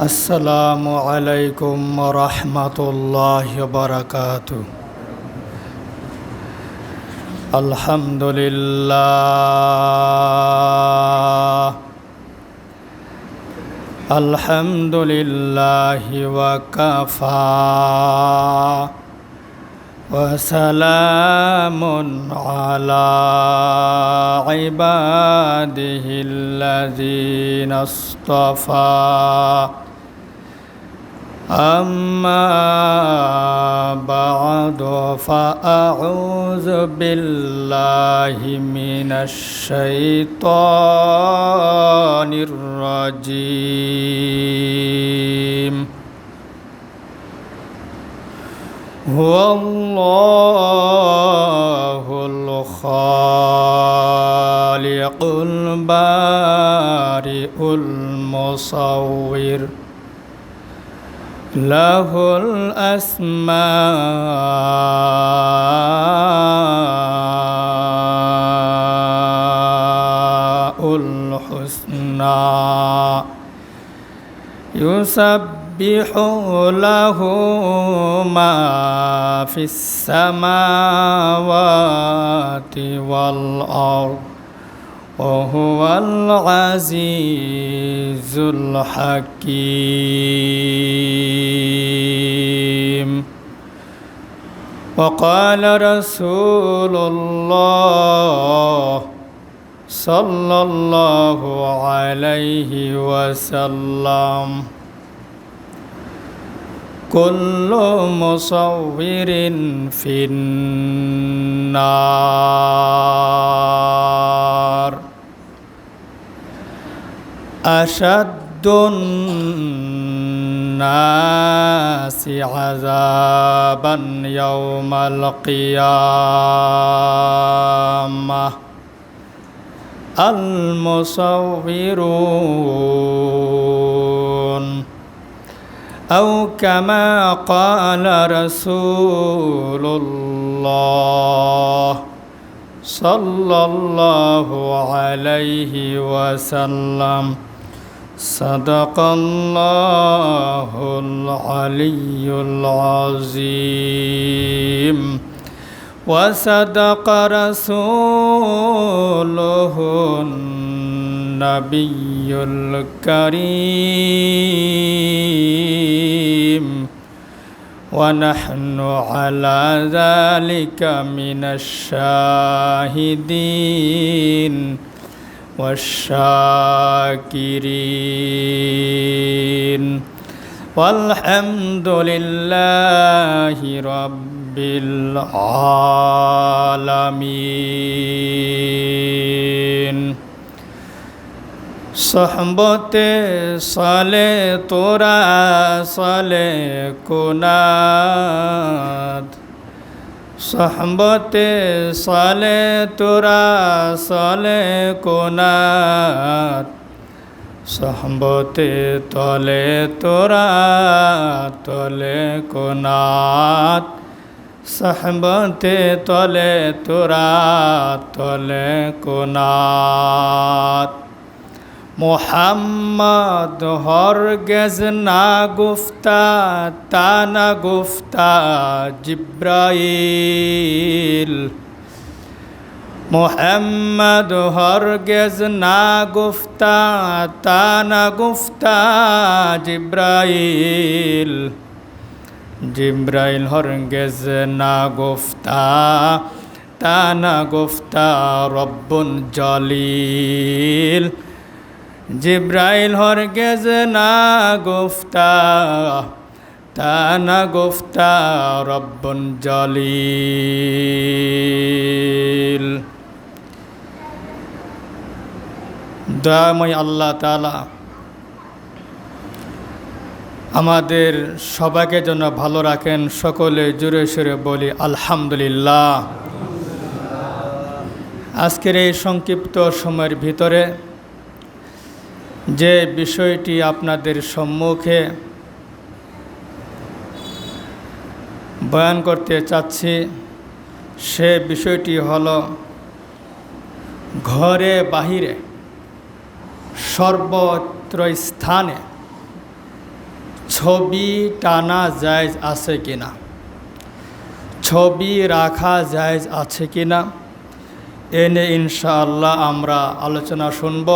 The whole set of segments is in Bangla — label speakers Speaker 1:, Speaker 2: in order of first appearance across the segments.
Speaker 1: আসসালামু আলাইকুম রহমতুল্লাহ বারাকাতু। আলহামদুলিল্লাহ আলহামদুলিল্লাহ ওয়াকাফা ওয়াসালামুন আলা ইবাদিহিল্লাযীনা ইসতাফা। أما بعد فأعوذ بالله من الشيطان الرجيم. هو الله الخالق البارئ المصور له الأسماء الحسنى يسبح له ما في السماوات والأرض وهو العزيز الحكيم. وقال رسول الله صلى الله عليه وسلم: كل مصور في النار. أشد الناس عذابا يوم القيامة المصورون، أو كما قال رسول الله صلى الله عليه وسلم: صدق الله العلي العظيم وصدق رسوله النبي الكريم، ونحن على ذلك من الشاهدين والشاكرين، والحمد لله رب العالمين. صحبتے صالح تورا صالح کنات، صحبتے صالح تورا صالح کنات، صحبتے তলে তোরা তলে কোনাত، صحبتے তলে তোরা তলে কোনাত। محمد هرگز نگفتا تا نگفتا جبرائیل، محمد هرگز نگفتا تا نگفتا جبرائیل، جبرائیل هرگز نگفتا تا نگفتا رب جلیل، জিব্রাইল হরগেজ না গুফতা তা না গুফতা রব্বুন জলিল। দয়াময় আল্লাহ তাআলা আমাদের সবাইকে যেন ভালো রাখেন। সকলে জোরে সোরে বলি আলহামদুলিল্লাহ। আজকের এই সংক্ষিপ্ত সময়ের ভিতরে যে বিষয়টি আপনাদের সম্মুখে বয়ান করতে চাচ্ছি সে বিষয়টি হলো ঘরে বাহিরে সর্বত্র স্থানে ছবি টানা জায়েজ আছে কিনা, ছবি রাখা জায়েজ আছে কিনা এনে ইনশাআল্লাহ আমরা আলোচনা শুনব।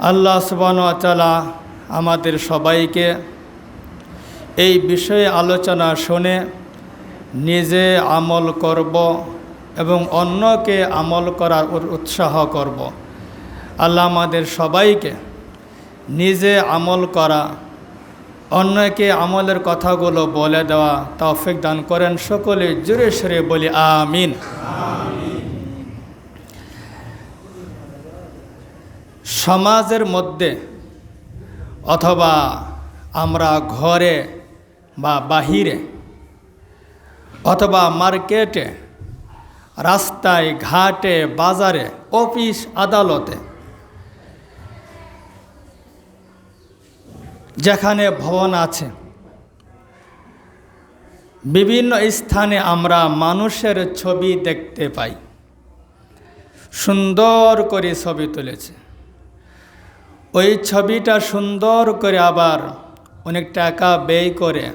Speaker 1: আল্লাহ সুবহানাহু ওয়া তাআলা আমাদের সবাইকে এই বিষয়ে আলোচনা শুনে নিজে আমল করব এবং অন্যকে আমল করার উৎসাহ করব। আল্লাহ আমাদের সবাইকে নিজে আমল করা, অন্যকে আমলের কথাগুলো বলে দেওয়া তৌফিক দান করেন। সকলে জোরে সোরে বলি আমিন। সমাজের মধ্যে অথবা আমরা ঘরে বা বাহিরে অথবা মার্কেটে, রাস্তায় ঘাটে, বাজারে, অফিস আদালতে, যেখানে ভবন আছে, বিভিন্ন স্থানে আমরা মানুষের ছবি দেখতে পাই। সুন্দর করে ছবি তুলেছে, ওই ছবিটা সুন্দর করে আবার অনেক টাকা ব্যয় করে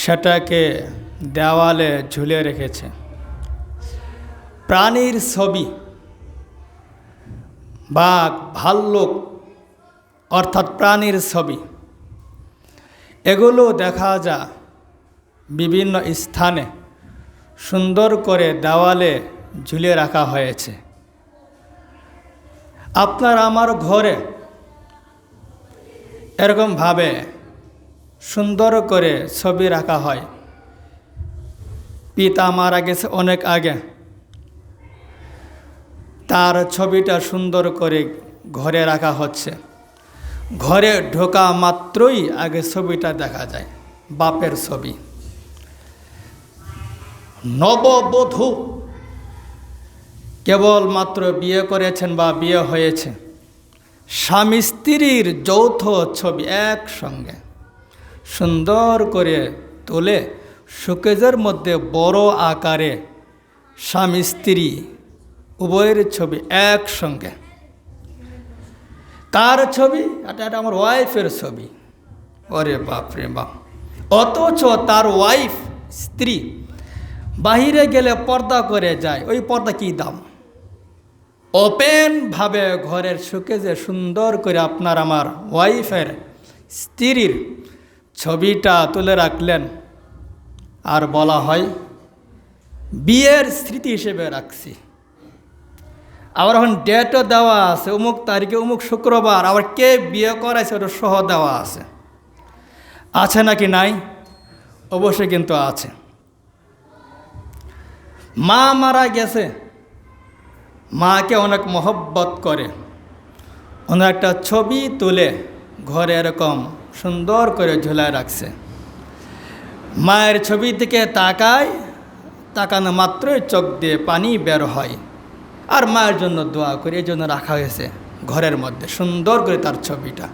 Speaker 1: সেটাকে দেওয়ালে ঝুলে রেখেছে। প্রাণীর ছবি, বাঘ, ভাল্লুক অর্থাৎ প্রাণীর ছবি, এগুলো দেখা যায় বিভিন্ন স্থানে সুন্দর করে দেওয়ালে ঝুলিয়ে রাখা হয়েছে। আপনার আমার ঘরে এরকমভাবে সুন্দর করে ছবি রাখা হয়। পিতা মারা গেছে অনেক আগে, তার ছবিটা সুন্দর করে ঘরে রাখা হচ্ছে। ঘরে ঢোকা মাত্রই আগে ছবিটা দেখা যায়, বাপের ছবি। নববধূ কেবলমাত্র বিয়ে করেছেন বা বিয়ে হয়েছে, স্বামী স্ত্রীর যৌথ ছবি একসঙ্গে সুন্দর করে তুলে শোকেজের মধ্যে বড় আকারে স্বামী স্ত্রী উভয়ের ছবি একসঙ্গে। তার ছবি, এটা আমার ওয়াইফের ছবি। ওরে বাপরে বাপ! অথচ তার ওয়াইফ, স্ত্রী বাহিরে গেলে পর্দা করে যায়। ওই পর্দা কি দাম? ওপেনভাবে ঘরের শোকেজে সুন্দর করে আপনার আমার ওয়াইফের, স্ত্রীর ছবিটা তুলে রাখলেন, আর বলা হয় বিয়ের স্মৃতি হিসেবে রাখছি। আবার এখন ডেটও দেওয়া আছে, অমুক তারিখে অমুক শুক্রবার, আবার কে বিয়ে করাইছে ওটা সহ দেওয়া আছে। আছে নাকি নাই? অবশ্যই কিন্তু আছে। মা মারা গেছে, মাকে অনেক মহব্বত করে, ওনার একটা ছবি তুলে ঘরে এরকম সুন্দর করে ঝুলায় রাখছে। মায়ের ছবি দিকে তাকায়, তাকানো মাত্রই চোখ দিয়ে পানি বের হয়। আর মায়ের জন্য দোয়া করে, এই জন্য রাখা হয়েছে ঘরের মধ্যে সুন্দর করে তার ছবিটা।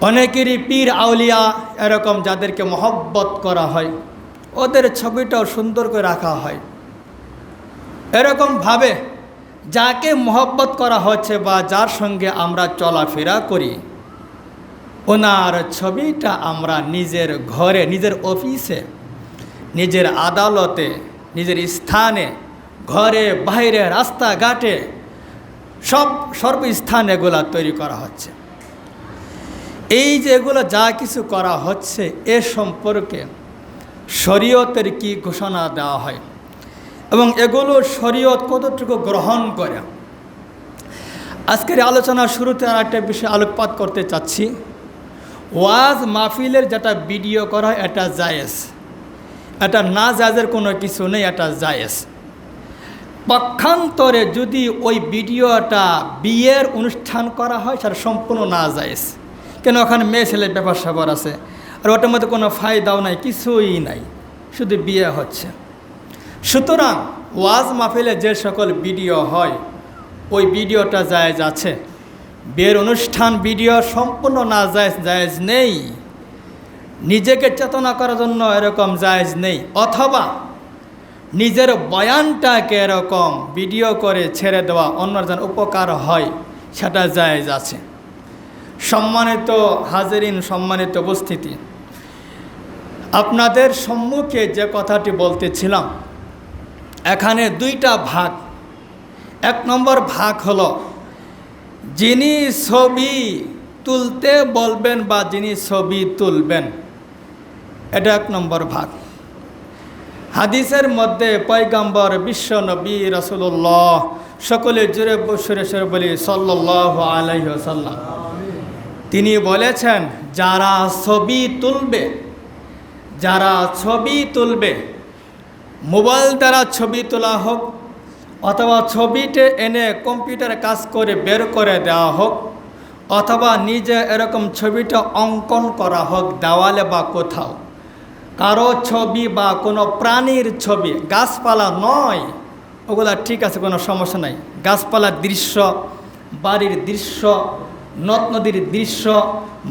Speaker 1: অনেকেরই পীর আউলিয়া এরকম যাদেরকে মহব্বত করা হয়, ওদের ছবিটাও সুন্দর করে রাখা হয়। এরকমভাবে যাকে মহব্বত করা হচ্ছে বা যার সঙ্গে আমরা চলাফেরা করি, ওনার ছবিটা আমরা নিজের ঘরে, নিজের অফিসে, নিজের আদালতে, নিজের স্থানে, ঘরে, বাইরে, রাস্তাঘাটে, সর্বস্থানে এগুলা তৈরি করা হচ্ছে। এই যে এগুলো যা কিছু করা হচ্ছে, এ সম্পর্কে শরীয়তের কি ঘোষণা দেওয়া হয় এবং এগুলো শরীয়ত কতটুকু গ্রহণ করে। আজকের আলোচনা শুরুতে আর একটা বিষয় আলোকপাত করতে চাচ্ছি। ওয়াজ মাহফিলের যেটা ভিডিও করা হয় এটা জায়েজ, এটা না জায়েজের কোনো কিছু নেই, এটা জায়েজ। পক্ষান্তরে যদি ওই ভিডিওটা বিয়ের অনুষ্ঠান করা হয় সেটা সম্পূর্ণ না জায়েজ। কেন? ওখানে মেয়ে ছেলের ব্যাপার স্যাপার আছে, আর ওটার মধ্যে কোনো ফায়দাও নাই, কিছুই নাই, শুধু বিয়ে হচ্ছে। সুতরাং ওয়াজ মাহফিলে যে সকল ভিডিও হয় ওই ভিডিওটা জায়েজ আছে। বিয়ের অনুষ্ঠান ভিডিও সম্পূর্ণ না জায়েজ, জায়েজ নেই। নিজেকে চেতনা করার জন্য এরকম জায়েজ নেই, অথবা নিজের বয়ানটাকে এরকম ভিডিও করে ছেড়ে দেওয়া, অন্যর যেন উপকার হয়, সেটা জায়েজ আছে। সম্মানিত হাজিরিন, সম্মানিত উপস্থিতি, আপনাদের সম্মুখে যে কথাটি বলতেছিলাম, এখানে দুইটা ভাগ। এক নম্বর ভাগ হলো যিনি ছবি তুলতে বলবেন বা যিনি ছবি তুলবেন, এটা এক নম্বর ভাগ। হাদিসের মধ্যে পয়গম্বর বিশ্ব নবী রাসূলুল্লাহ, সকলে জুড়ে সুরে সুরে বলি সাল্লাল্লাহু আলাইহি ওয়াসাল্লাম, তিনি বলেছেন যারা ছবি তুলবে, মোবাইল দ্বারা ছবি তোলা হোক অথবা ছবিতে এনে কম্পিউটারে কাজ করে বের করে দেওয়া হোক অথবা নিজে এরকম ছবিটা অঙ্কন করা হোক দেওয়ালে বা কোথাও, কারো ছবি বা কোনো প্রাণীর ছবি, গাছপালা নয়, ওগুলা ঠিক আছে, কোনো সমস্যা নাই। গাছপালার দৃশ্য, বাড়ির দৃশ্য, নদ নদীর দৃশ্য,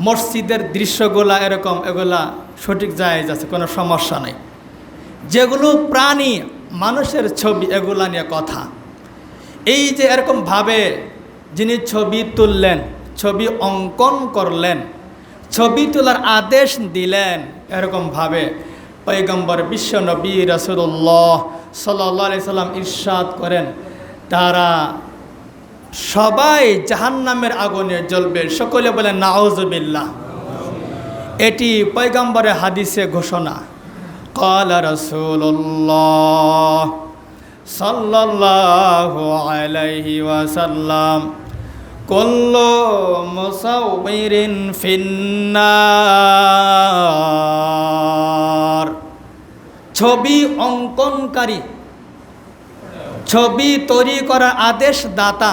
Speaker 1: মসজিদের দৃশ্যগুলা এরকম, এগুলা সঠিক জায়েজ আছে, কোনো সমস্যা নেই। যেগুলো প্রাণী, মানুষের ছবি, এগুলা নিয়ে কথা। এই যে এরকমভাবে যিনি ছবি তুললেন, ছবি অঙ্কন করলেন, ছবি তোলার আদেশ দিলেন, এরকমভাবে পয়গম্বর বিশ্ব নবী রাসূলুল্লাহ সাল্লাল্লাহু আলাইহি সাল্লাম ইরশাদ করেন, তারা সবাই জাহান্নামের আগুনে জ্বলবে। সকলে বলেন নাউযুবিল্লাহ। এটি পয়গম্বরের হাদিসে ঘোষণা। ক্বালা রাসূলুল্লাহ সাল্লাল্লাহু আলাইহি ওয়াসাল্লাম, কুল্লু মুসাউবিরিন ফিন্নার। ছবি অঙ্কনকারী, ছবি তৈরি করার আদেশ দাতা,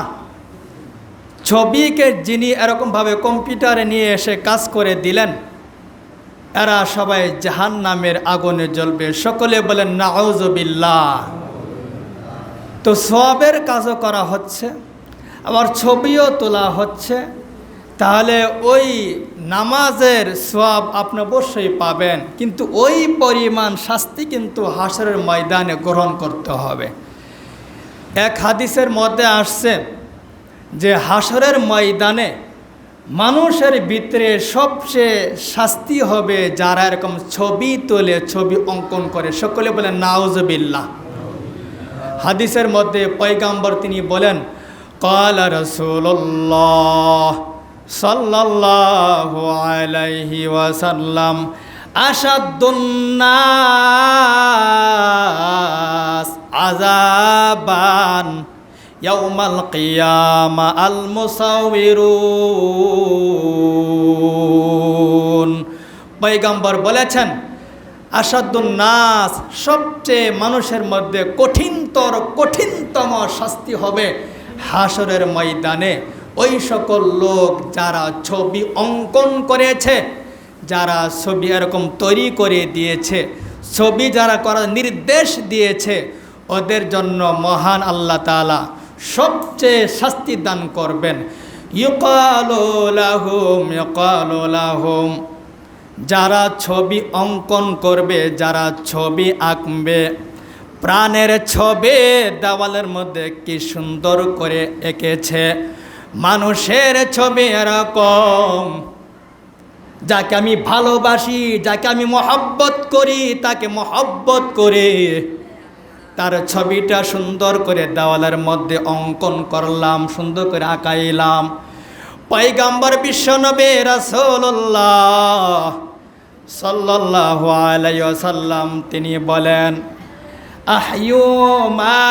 Speaker 1: ছবিকে যিনি এরকমভাবে কম্পিউটারে নিয়ে এসে কাজ করে দিলেন, এরা সবাই জাহান্নামের আগুনে জ্বলবে। সকলে বলেন নাউযুবিল্লাহ। তো সওয়াবের কাজও করা হচ্ছে, আবার ছবিও তোলা হচ্ছে, তাহলে ওই নামাজের সওয়াব আপনি অবশ্যই পাবেন, কিন্তু ওই পরিমাণ শাস্তি কিন্তু হাশরের ময়দানে গ্রহণ করতে হবে। এক হাদিসের মধ্যে আসছে যে হাশরের ময়দানে মানুষের ভিতরে সবচেয়ে শাস্তি হবে যারা এরকম ছবি তোলে, ছবি অঙ্কন করে। সকলে বলেন নাউযুবিল্লাহ। হাদিসের মধ্যে পয়গম্বর তিনি বলেন, ক্বালা রাসূলুল্লাহ সাল্লাল্লাহু আলাইহি ওয়াসাল্লাম, আশাদ্দুন নাস আযাবান ইয়াউমাল কিয়ামা আল মুসাউবিরুন। পয়গম্বর বলেছেন আশাদ্দুন নাস, সবচেয়ে মানুষের মধ্যে কঠিনতম শাস্তি হবে হাশরের ময়দানে ওই সকল লোক যারা ছবি অঙ্কন করেছে, যারা ছবি এরকম তৈরি করে দিয়েছে, ছবি যারা করার নির্দেশ দিয়েছে, ওদের জন্য মহান আল্লাহ তাআলা সবচেয়ে শাস্তি দান করবেন। ইউকালু লাহুম, যারা ছবি অঙ্কন করবে, যারা ছবি আঁকবে, প্রাণের ছবি দেওয়ালের মধ্যে কি সুন্দর করে এঁকেছে, মানুষের ছবি এরকম, যাকে আমি ভালোবাসি, যাকে আমি মহব্বত করি, তাকে মহব্বত করে তার ছবিটা সুন্দর করে দেওয়ালের মধ্যে অঙ্কন করলাম, সুন্দর করে আঁকাইলাম। পয়গম্বর বিশ্বনবী রাসূলুল্লাহ সাল্লাল্লাহু আলাইহি ওয়াসাল্লাম তিনি বলেন, আহয়ু মা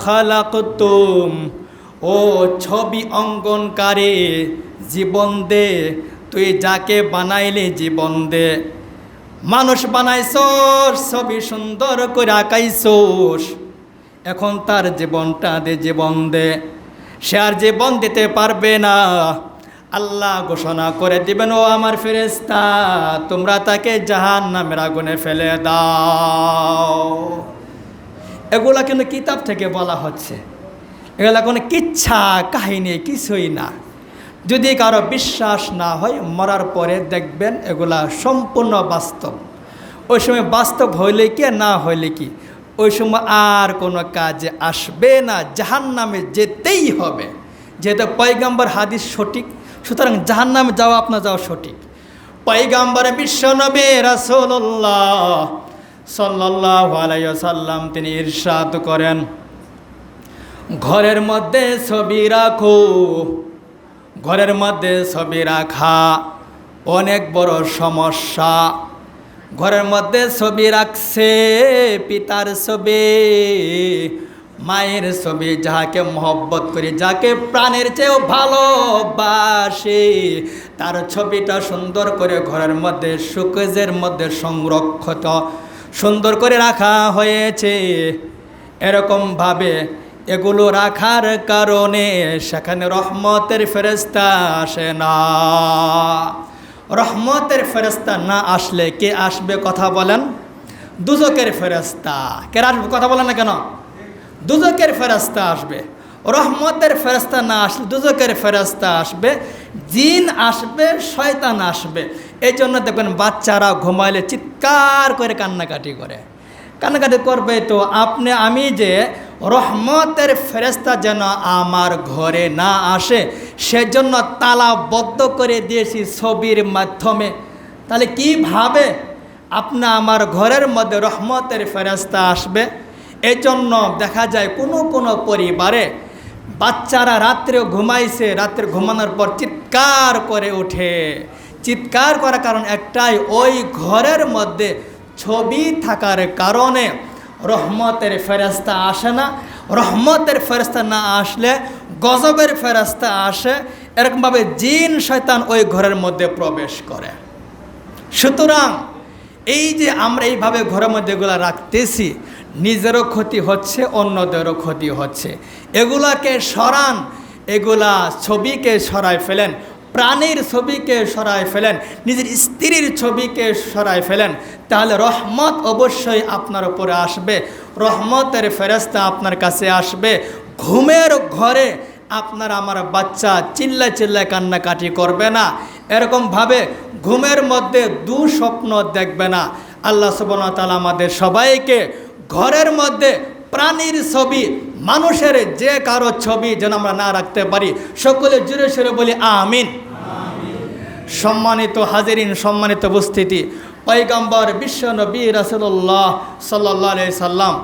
Speaker 1: খালাকতুম, ও ছবি অঙ্কনকারী, জীবন দে, তুই যাকে বানাইলি জীবন দে। মানুষ বানাইছোস, ছবি সুন্দর করে আঁকাইছোস, এখন তার জীবনটা দে, জীবন দে। সে আর জীবন দিতে পারবে না, আল্লাহ ঘোষণা করে দিবেন, ও আমার ফেরেশতা, তোমরা তাকে জাহান্নামের আগুনে ফেলে দাও। এগুলা কিন্তু কিতাব থেকে বলা হচ্ছে, এগুলা কোনো কিচ্ছা কাহিনী কিছুই না। যদি কারো বিশ্বাস না হয়, মরার পরে দেখবেন এগুলা সম্পূর্ণ বাস্তব। ওই সময় বাস্তব হইলে কি না হইলে কি, ওই সময় আর কোনো কাজে আসবে না, জাহান্নামে যেতেই হবে। যেহেতু পয়গম্বর হাদিস সঠিক, সুতরাং জাহান্নামে যাওয়া আপনার যাওয়া সঠিক। পয়গম্বর বিশ্বনবী রাসূলুল্লাহ সাল্লাল্লাহু আলাইহি ওয়াসাল্লাম তিনি ইরশাদ করেন, ঘরের মধ্যে ছবি রাখো। ঘরের মধ্যে ছবি রাখা অনেক বড় সমস্যা। ঘরের মধ্যে ছবি রাখছে পিতার ছবি, মায়ের ছবি, যাকে মহব্বত করি, যাকে প্রাণের চেয়েও ভালোবাসে, তার ছবিটা সুন্দর করে ঘরের মধ্যে শোকেজের মধ্যে সংরক্ষিত সুন্দর করে রাখা হয়েছে। এরকমভাবে এগুলো রাখার কারণে সেখানে রহমতের ফেরেশতা আসে না। রহমতের ফেরেশতা না আসলে কে আসবে কথা বলেন? দুজকের ফেরেশতা। কে আসবে কথা বলেন না কেন? দুজকের ফেরেশতা আসবে। রহমতের ফেরেশতা না আসলে দুজকের ফেরেশতা আসবে, জিন আসবে, শয়তান আসবে। এই জন্য দেখবেন বাচ্চারা ঘুমাইলে চিৎকার করে কান্নাকাটি করে। কান্নাকাটি করবে তো আমি যে রহমতের ফেরেশতা যেন আমার ঘরে না আসে সেজন্য তালাবদ্ধ করে দিয়েছি ছবির মাধ্যমে। তাহলে কিভাবে আমার ঘরের মধ্যে রহমতের ফেরেশতা আসবে? এই জন্য দেখা যায় কোনো পরিবারে বাচ্চারা রাত্রেও ঘুমাইছে, রাত্রে ঘুমানোর পর চিৎকার করে ওঠে। চিৎকার করার কারণ একটাই, ওই ঘরের মধ্যে ছবি থাকার কারণে রহমতের ফেরেশতা আসে না। রহমতের ফেরেশতা না আসলে গজবের ফেরেশতা আসে। এরকমভাবে জিন শয়তান ওই ঘরের মধ্যে প্রবেশ করে। সুতরাং এই যে আমরা এইভাবে ঘরের মধ্যে এগুলো রাখতেছি, নিজেরও ক্ষতি হচ্ছে, অন্যদেরও ক্ষতি হচ্ছে। এগুলাকে সরান, এগুলা ছবিকে সরায় ফেলেন, প্রাণীর ছবিকে সরায় ফেলেন, নিজের স্ত্রীর ছবিকে সরায় ফেলেন, তাহলে রহমত অবশ্যই আপনার উপরে আসবে। রহমতের ফেরেশতা আপনার কাছে আসবে। ঘুমের ঘরে আমার বাচ্চা চিল্লায় কান্নাকাটি করবে না। এরকমভাবে ঘুমের মধ্যে দুঃস্বপ্ন দেখবে না। আল্লাহ সুবহানাহু ওয়া তাআলা আমাদের সবাইকে ঘরের মধ্যে প্রাণীর ছবি, মানুষের যে কারো ছবি যেন আমরা না রাখতে পারি। সকলে জোরে সোরে বলি আমিন। সম্মানিত হাজিরিন, সম্মানিত উপস্থিতি, পয়গম্বর বিশ্বনবী রাসূলুল্লাহ সাল্লাল্লাহু আলাইহি সাল্লাম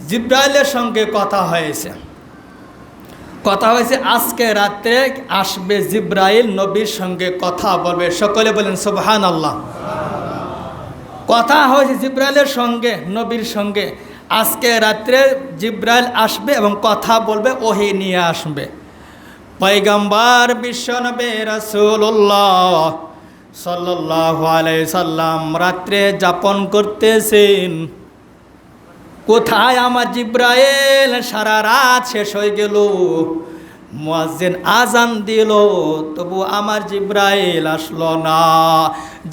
Speaker 1: জিবরাইলের সঙ্গে কথা হয়েছে। আজকে রাতে আসবে জিবরাইল, নবীর সঙ্গে কথা বলবে। সকলে বলেন সুবহানাল্লাহ। কথা হয়েছে জিবরাইলের সঙ্গে, নবীর সঙ্গে। আজকে রাত্রে জিবরাইল আসবে এবং কথা বলবে, ওহী নিয়ে আসবে। পয়গম্বর বিশ্বনবী রাসূলুল্লাহ সাল্লাল্লাহু আলাইহি সাল্লাম রাত্রে যাপন করতেছেন। কোথায় আমার জিবরাইল? সারা রাত শেষ হয়ে গেল, মুয়াজ্জিন আজান দিল, তবু আমার জিবরাইল আসলো না।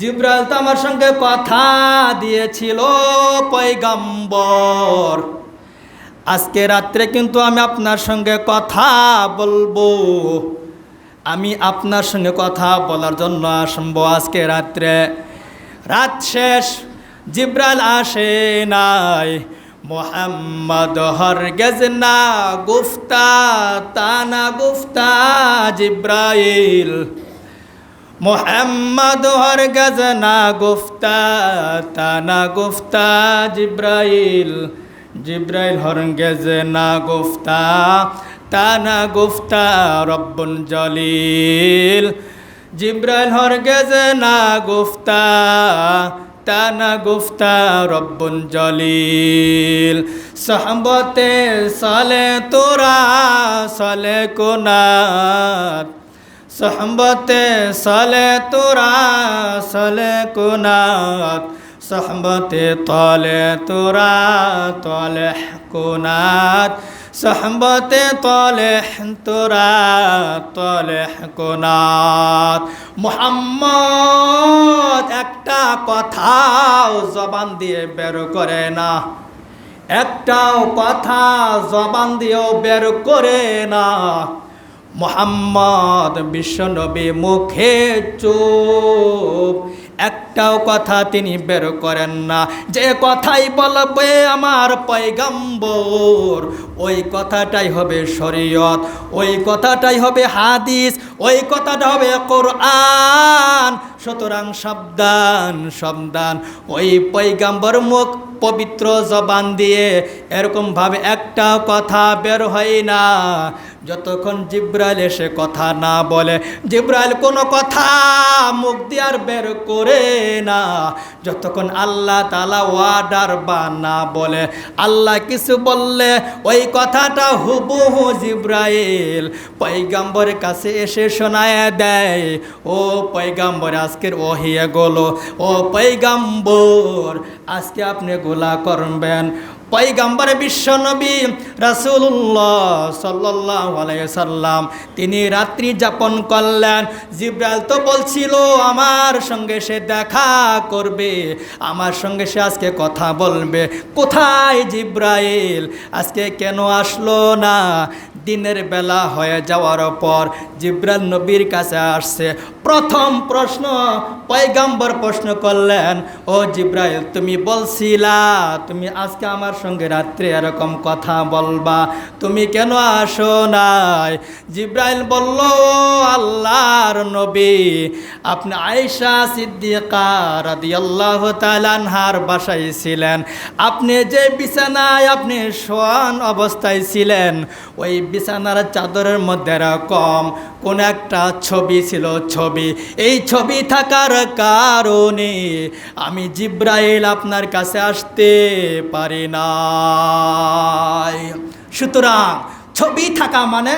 Speaker 1: জিবরাইল তো আমার সঙ্গে কথা দিয়েছিল পয়গম্বর, আজকে রাত্রে কিন্তু আমি আপনার সঙ্গে কথা বলবো। আমি আপনার সঙ্গে কথা বলার জন্য আসবো আজকে রাত্রে। রাত শেষ, জিবরাইল আসে নাই। মোহাম্মদ হরগেজ না গুফতা তানা গুফতা জিব্রাইল। মোহাম্মদ হরগেজ না গুফতা তানা গুফতা জিব্রাইল। জিব্রাইল হরগেজ না গুফতা তানা গুফতা রব্বুন জলিল। জিব্রাইল হরগেজ না গুফতা তানা গুফতা রব্বুন জলিল। সাহবতে সালে তোরা সালে কোনাত। সাহবতে সালে তোরা সালে কোনাত। সাহবতে তলে তোরা তলে কোনাত। সাহবতে তলে তোরা তলে কোনাত। মুহাম্মদ একটা কথাও জবান দিয়ে বের করে না, একটাও কথা জবান দিয়েও বের করে না। মুহাম্মদ বিশ্বনবী মুখে চুপ, একটাও কথা তিনি বের করেন না। যে কথাই বলবে আমার পয়গম্বর, ওই কথাটাই হবে শরীয়ত, ওই কথাটাই হবে হাদিস, ওই কথাটা হবে কোরআন। সুতরাং সাবধান সাবধান, ওই পয়গম্বর মুখ পবিত্র জবান দিয়ে এরকমভাবে একটা কথা বের হয় না যতক্ষণ জিব্রাইল এসে কথা না বলে। জিব্রাইল কোনো কথা মুখ দিয়ে আর বের করে না যতক্ষণ আল্লাহ তাআলা ওয়ার্ডার বা না বলে। আল্লাহ কিছু বললে ওই কথাটা হুবহু জিব্রাইল পয়গম্বরের কাছে এসে শোনায় দেয়। ও পয়গম্বর, আজকের ওহী এগুলো, ও পয়গম্বর আজকে আপনি গোলা করবেন। পয়গম্বর বিশ্বনবী রাসূলুল্লাহ সাল্লাল্লাহু আলাইহি সাল্লাম তিনি রাত্রি যাপন করলেন। জিব্রাইল তো বলছিল আমার সঙ্গে সে দেখা করবে, আমার সঙ্গে সে আজকে কথা বলবে। কোথায় জিব্রাইল? আজকে কেন আসলো না? দিনের বেলা হয়ে যাওয়ার পর জিব্রাইল নবীর কাছে আসছে। প্রথম প্রশ্ন পয়গম্বর প্রশ্ন করলেন, ও জিব্রাইল তুমি বলছিলা তুমি আজকে আমার সঙ্গে রাত্রে এরকম কথা বলবা, তুমি কেন আসো নাই? জিব্রাইল বলল, আল্লাহর নবী আপনি আয়েশা সিদ্দিকা রাদিয়াল্লাহু তাআলা আনহার বাসায় ছিলেন, আপনি যে বিছানায় আপনি শোয়ান অবস্থায় ছিলেন ওই বিছানার চাদরের মধ্যে এরকম কোন একটা ছবি ছিল, ছবি। এই ছবি থাকার কারণে আমি জিব্রাইল আপনার কাছে আসতে পারি না। সুতরাং ছবি থাকা মানে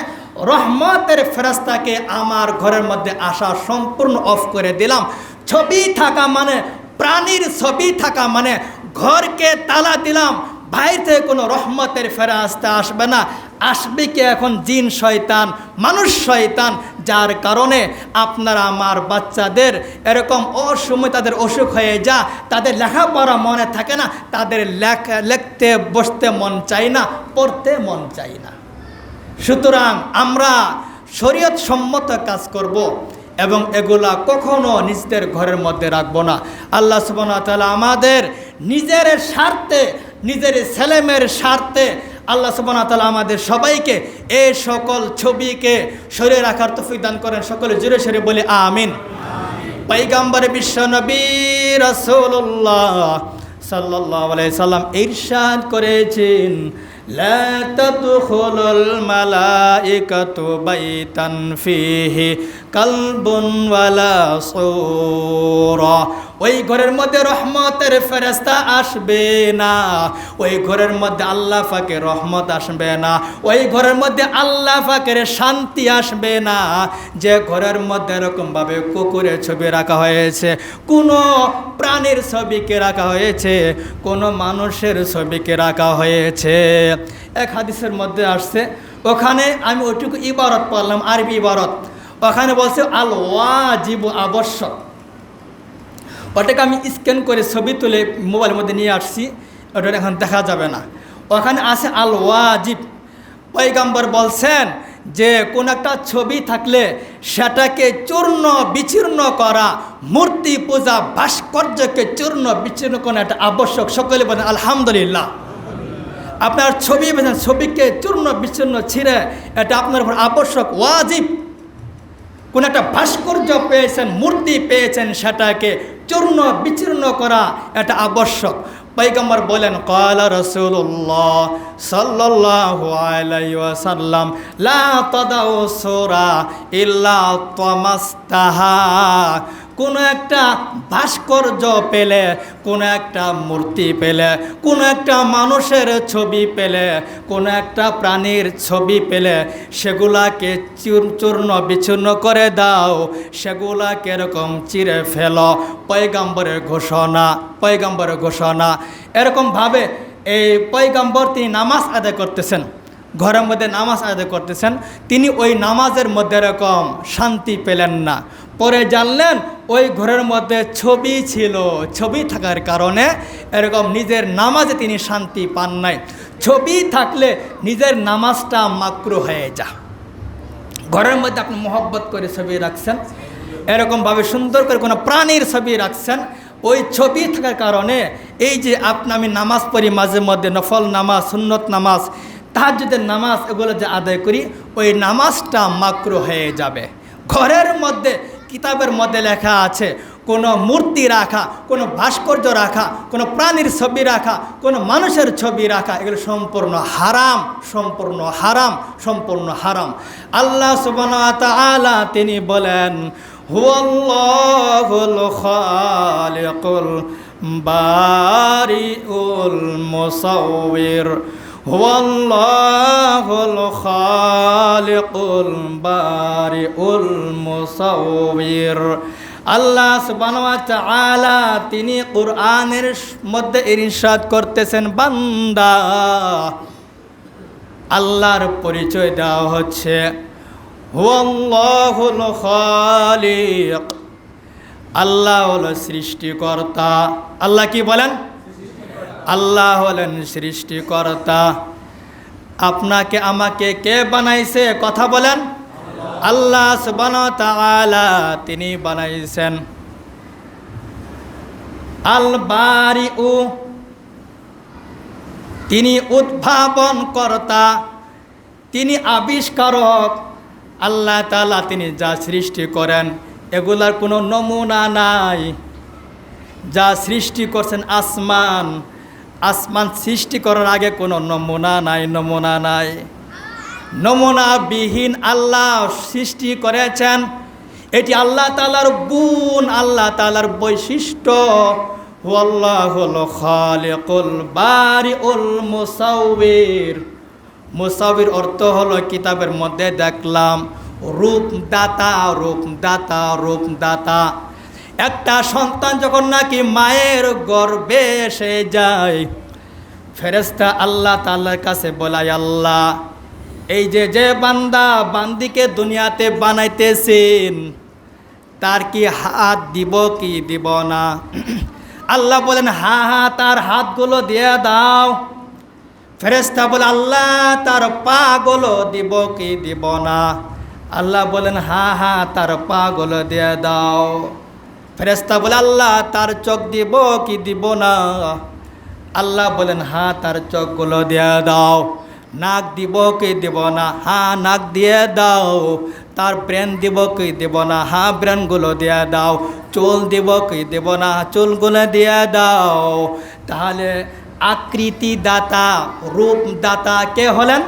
Speaker 1: রহমতের ফেরেশতাকে আমার ঘরের মধ্যে আসা সম্পূর্ণ অফ করে দিলাম। ছবি থাকা মানে প্রাণীর ছবি থাকা মানে ঘরকে তালা দিলাম, বাইরে থেকে কোনো রহমতের ফেরেশতা আসবে না। আসবে কি এখন জিন শয়তান, মানুষ শয়তান, যার কারণে আপনারা আমার বাচ্চাদের এরকম অসময় তাদের অসুখ হয়ে যা, তাদের লেখাপড়া মনে থাকে না, তাদের লিখতে বসতে মন চাই না, পড়তে মন চাই না। সুতরাং আমরা শরীয়ত সম্মত কাজ করব এবং এগুলা কখনো নিজেদের ঘরের মধ্যে রাখবো না। আল্লাহ সুবহানাহু ওয়া তাআলা আমাদের নিজের স্বার্থে, নিজের ছেলেমেয়ের স্বার্থে আল্লাহ সুবহানাহু ওয়া তাআলা আমাদের সবাইকে এই সকল ছবিকে সরিয়ে রাখার তৌফিক দান করেন। সকলে জোরে সরে বলে আমিন। পয়গম্বর বিশ্বনবী রাসূলুল্লাহ সাল্লাল্লাহু আলাইহি সাল্লাম ইরশাদ করেছেন, লা তাদখুলুল মালাইকাতু বাইতান ফিহি কালবুন ওয়ালা সূরা। ওই ঘরের মধ্যে রহমতের ফেরেশতা আসবে না, ওই ঘরের মধ্যে আল্লাহ পাকের রহমত আসবে না, ওই ঘরের মধ্যে আল্লাহ পাকের শান্তি আসবে না যে ঘরের মধ্যে এরকমভাবে কুকুরের ছবি রাখা হয়েছে, কোনো প্রাণীর ছবিকে রাখা হয়েছে, কোনো মানুষের ছবিকে রাখা হয়েছে। এক হাদিসের মধ্যে আসছে, ওখানে আমি ওইটুকু ইবারত পড়লাম, আরবি ইবারত। ওখানে বলছে আল ওয়াজিবু আবশ্যক। ওটাকে আমি স্ক্যান করে ছবি তুলে মোবাইলের মধ্যে নিয়ে আসছি, ওটা এখন দেখা যাবে না। ওখানে আছে আল ওয়াজিব। পয়গম্বর বলছেন যে কোন একটা ছবি থাকলে সেটাকে চূর্ণ বিচূর্ণ করা, মূর্তি পূজা ভাস্কর্যকে চূর্ণ বিচূর্ণ করা এটা আবশ্যক। সকলে বলেন আলহামদুলিল্লাহ। আপনার ছবি পেয়েছেন, ছবিকে চূর্ণ বিচূর্ণ ছিঁড়ে এটা আপনার উপর আবশ্যক, ওয়াজিব। কোন একটা ভাস্কর্য পেয়েছেন, মূর্তি পেয়েছেন, সেটাকে চূর্ণ বিচূর্ণ করা এটা আবশ্যক। পয়গম্বর বলেন, ক্বালা রাসূলুল্লাহ সাল্লাল্লাহু আলাইহি ওয়াসাল্লাম, লা তাদাউ সূরা ইল্লা তামাস্তাহা। কোনো একটা ভাস্কর্য পেলে, কোনো একটা মূর্তি পেলে, কোনো একটা মানুষের ছবি পেলে, কোনো একটা প্রাণীর ছবি পেলে সেগুলাকে চূর্ণ বিচূর্ণ করে দাও, সেগুলাকে এরকম চিরে ফেলো। পয়গম্বরের ঘোষণা, পয়গম্বরের ঘোষণা। এরকমভাবে এই পয়গম্বর তিনি নামাজ আদায় করতেছেন, ঘরের মধ্যে নামাজ আদায় করতেছেন, তিনি ওই নামাজের মধ্যে এরকম শান্তি পেলেন না। পরে জানলেন ওই ঘরের মধ্যে ছবি ছিল, ছবি থাকার কারণে এরকম নিজের নামাজে তিনি শান্তি পান নাই। ছবি থাকলে নিজের নামাজটা মাকরুহ হয়ে যায়। ঘরের মধ্যে আপনি মহব্বত করে ছবি রাখছেন, এরকমভাবে সুন্দর করে কোনো প্রাণীর ছবি রাখছেন। ওই ছবি থাকার কারণে এই যে আমি নামাজ পড়ি মাঝে মধ্যে, নফল নামাজ, সুন্নত নামাজ, তাহাজ্জুদের নামাজ, এগুলো যে আদায় করি, ওই নামাজটা মাকরুহ হয়ে যাবে। ঘরের মধ্যে কিতাবের মধ্যে লেখা আছে কোনো মূর্তি রাখা, কোনো ভাস্কর্য রাখা, কোনো প্রাণীর ছবি রাখা, কোনো মানুষের ছবি রাখা, এগুলো সম্পূর্ণ হারাম, সম্পূর্ণ হারাম, সম্পূর্ণ হারাম। আল্লাহ সুবহানাহু ওয়া তাআলা তিনি বলেন, হুয়াল্লাহুল খালিকুল বারিউল মুসাউবির, হুয়াল্লাহুল খালিকুল বারিউল মুসাউবির। আল্লাহ সুবহানাহু ওয়া তাআলা তিনি কুরআনের মধ্যে ইরশাদ করতেছেন, বান্দা, আল্লাহর পরিচয় দেওয়া হচ্ছে হুয়াল্লাহুল খালিক, আল্লাহ হলো সৃষ্টিকর্তা। আল্লাহ কি বলেন? আল্লাহ হলেন সৃষ্টিকর্তা। আপনাকে আমাকে কে বানাইছে? কথা বলেন। আল্লাহ সুবহানাহু ওয়া তাআলা তিনি বানাইছেন। আল বারিউ, তিনি উদ্ভাবন কর্তা, তিনি আবিষ্কারক। আল্লাহ তাআলা তিনি যা সৃষ্টি করেন এগুলার কোনো নমুনা নাই। যা সৃষ্টি করছেন আসমান, আসমান সৃষ্টি করার আগে কোনো নমুনা নাই, নমুনা নাই। নমুনাবিহীন আল্লাহ সৃষ্টি করেছেন। এটি আল্লাহ তাআলার গুণ, আল্লাহ তাআলার বৈশিষ্ট্য। হুয়াল্লাহুল খালিকুল বারিউল মুসাউবির। মুসাউবির অর্থ হলো কিতাবের মধ্যে দেখলাম রূপদাতা, রূপদাতা, রূপদাতা। একটা সন্তান যখন নাকি মায়ের গর্ভে এসে যায়, ফেরেশতা আল্লাহ তাআলার কাছে বলায়, আল্লাহ এই যে বান্দা বান্দিকে দুনিয়াতে বানাইতেছেন তার কি হাত দিব কি দিব না? আল্লাহ বলেন, হ্যাঁ, তার হাতগুলো দিয়ে দাও। ফেরেশতা বলে, আল্লাহ তার পাগুলো দিব কি দিব না? আল্লাহ বলেন, হ্যাঁ, তার পাগুলো দিয়ে দাও। ফেরেশতা বলে, আল্লাহ তার চোখ দিব কি দিব না? আল্লাহ বলেন, হ্যাঁ, তার চোখগুলো দিয়ে দাও। নাক দিব কি দিব না? হ্যাঁ, নাক দিয়ে দাও। তার ব্রেন দিব কি দিব না? হ্যাঁ, ব্রেনগুলো দিয়ে দাও। চুল দিব কি দিব না? চুলগুলো দিয়ে দাও। তাহলে আকৃতি দাতা, রূপ দাতা কে হলেন?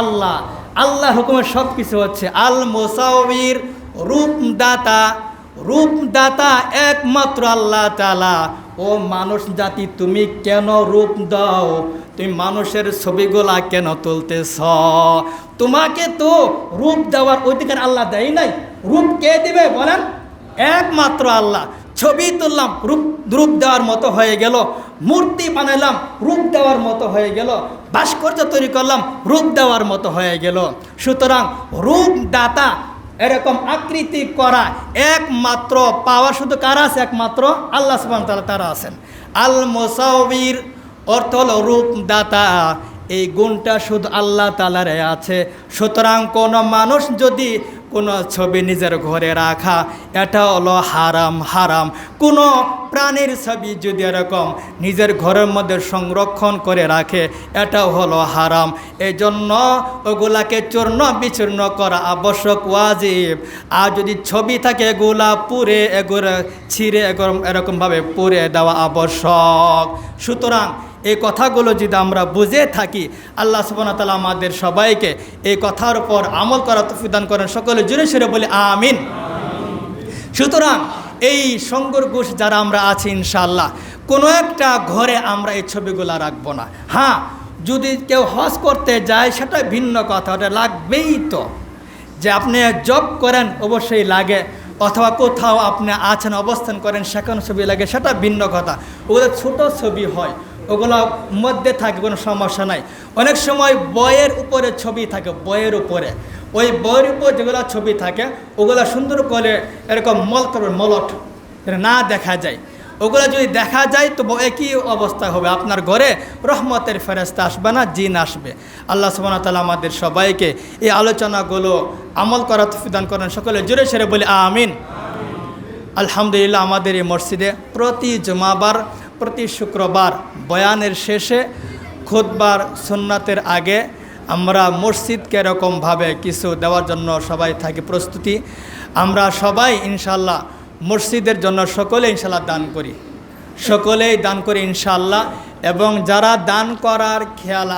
Speaker 1: আল্লাহ। আল্লাহ হুকুমের সব কিছু হচ্ছে। আল মুসাউবির, রূপদাতা। রূপদাতা একমাত্র আল্লাহ তাআলা। ও মানুষ জাতি, তুমি কেন রূপ দাও? তুমি মানুষের ছবিগুলা কেন তুলতেছ? তোমাকে তো রূপ দেওয়ার অধিকার আল্লাহ দেয় নাই। রূপ কে দিবে বলেন? একমাত্র আল্লাহ। ছবি তুললাম, রূপ দেওয়ার মতো হয়ে গেল। মূর্তি বানাইলাম, রূপ দেওয়ার মতো হয়ে গেল। ভাস্কর্য তৈরি করলাম, রূপ দেওয়ার মতো হয়ে গেল। সুতরাং রূপদাতা, এরকম আকৃতি করা একমাত্র পাওয়া শুধু কারা আছে? একমাত্র আল্লাহ সুবহানাহু ওয়া তাআলা, তারা আছেন। আল মুসাউবির অর্থ হলো রূপদাতা। এই গুণটা শুধু আল্লাহ তাআলার আছে। সুতরাং কোনো মানুষ যদি কোনো ছবি নিজের ঘরে রাখা, এটা হলো হারাম, হারাম। কোনো প্রাণীর ছবি যদি এরকম নিজের ঘরের মধ্যে সংরক্ষণ করে রাখে, এটাও হলো হারাম। এই জন্য ওগুলাকে চূর্ণ বিচূর্ণ করা আবশ্যক, ওয়াজিব। আর যদি ছবি থাকে এগুলা পুড়ে, এগুলো ছিঁড়ে এরকমভাবে পুড়ে দেওয়া আবশ্যক। সুতরাং এই কথাগুলো যদি আমরা বুঝে থাকি, আল্লাহ সুবহানাহু ওয়া তাআলা আমাদের সবাইকে এই কথার উপর আমল করার তৌফিক দান করেন। সকলে জোরে সোরে বলি আমিন। সুতরাং এই সঙ্গর গোষ যারা আমরা আছি, ইনশাআল্লাহ কোনো একটা ঘরে আমরা এই ছবিগুলো রাখবো না। হ্যাঁ, যদি কেউ হজ করতে যায় সেটা ভিন্ন কথা, ওটা লাগবেই তো। যে আপনি জব করেন অবশ্যই লাগে, অথবা কোথাও আপনি আছেন অবস্থান করেন সেখানে ছবি লাগে, সেটা ভিন্ন কথা। ওগুলো ছোটো ছবি হয়, ওগুলো মধ্যে থাকে, কোনো সমস্যা নাই। অনেক সময় বইয়ের উপরে ছবি থাকে, বইয়ের উপরে, ওই বইয়ের উপর যেগুলো ছবি থাকে ওগুলো সুন্দর করে এরকম মলট না দেখা যায়। ওগুলো যদি দেখা যায় তো একই অবস্থা হবে, আপনার ঘরে রহমতের ফেরেশতা আসবে না, জিন আসবে। আল্লাহ সুবহানাহু ওয়া তাআলা আমাদের সবাইকে এই আলোচনাগুলো আমল করার তৌফিক দান করেন। সকলে জোরে সোরে বলি আমিন। আলহামদুলিল্লাহ আমাদের এই মসজিদে প্রতি জুমাবার, প্রতি শুক্রবার বয়ানের শেষে, খুতবার সুন্নাতের আগে আমরা মসজিদকে এরকমভাবে কিছু দেওয়ার জন্য সবাই থাকি প্রস্তুতি। আমরা সবাই ইনশাল্লাহ মসজিদের জন্য সকলে ইনশাল্লাহ দান করি, সকলেই দান করি ইনশাল্লাহ। এবং যারা দান করার খেয়াল